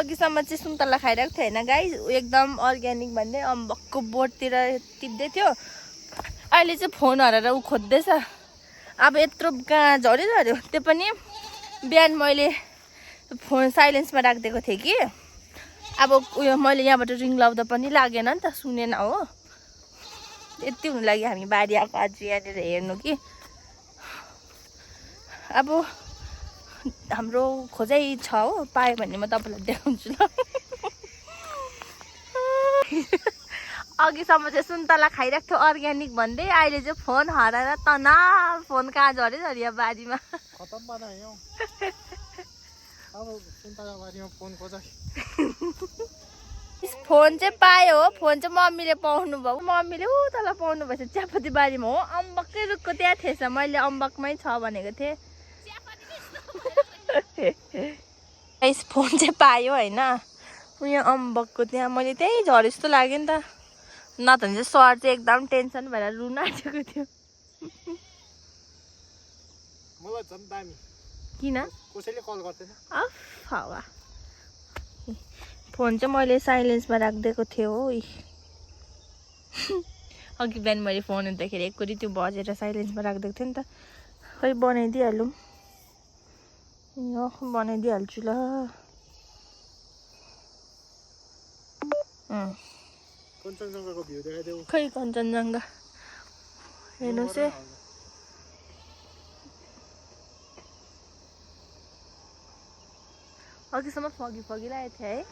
अघिसम्म चाहिँ सुन्तला खाइरहेको थियो होइन गाई, एकदम अर्ग्यानिक भन्दै अम्बकको बोटतिर टिप्दै थियो। अहिले चाहिँ फोन हराएर ऊ खोज्दैछ। अब यत्रो कहाँ झऱ्यो त्यो पनि बिहान मैले फोन साइलेन्समा राखिदिएको थिएँ कि अब उयो मैले यहाँबाट रिङ लाउँदा पनि लागेन नि त, सुनेन हो। यति हुनु लागि हामी बारी आएको आज यहाँनिर हेर्नु कि। अब हाम्रो खोजाइ छ हो, पायो भने म तपाईँलाई देखाउँछु ल। अघिसम्म चाहिँ सुन्तला खाइरहेको थियो अर्ग्यानिक भन्दै, अहिले चाहिँ फोन हराएर तना फोन कहाँ झऱ्यो बारीमा। खतम बनायो अब सुन्तला बारीमा फोन खोज। फोन चाहिँ पायो हो, फोन चाहिँ मम्मीले पाउनु भयो। मम्मीले ऊ तल पाउनु भएछ चियापत्ती बारीमा हो। अम्बककै रुखको त्यहाँ थिएछ, मैले अम्बकमै छ भनेको थिएँ। फोन चाहिँ पायो होइन, उयो अम्बकको त्यहाँ। मैले त्यहीँ झरे जस्तो लाग्यो नि त, नत्र भने चाहिँ सर चाहिँ एकदम टेन्सन भएर रुन आँटेको थियो। मलाई झन् दामी। किन कसैले कल गर्दैन। अफ हावा। फोन चाहिँ मैले साइलेन्समा राखिदिएको थिएँ हो। अघि बिहान मैले फोन हुँदाखेरि एकचोटि त्यो बजेर साइलेन्समा राखिदिएको थिएँ नि त। खै बनाइदिइहालौँ, बनाइदिइहाल्छु ल। कञ्चनजङ्घाको भ्यू देखाइदेऊ। खै कञ्चनजङ्घा हेर्नुहोस् है। अघिसम्म फगी लागेको थियो है।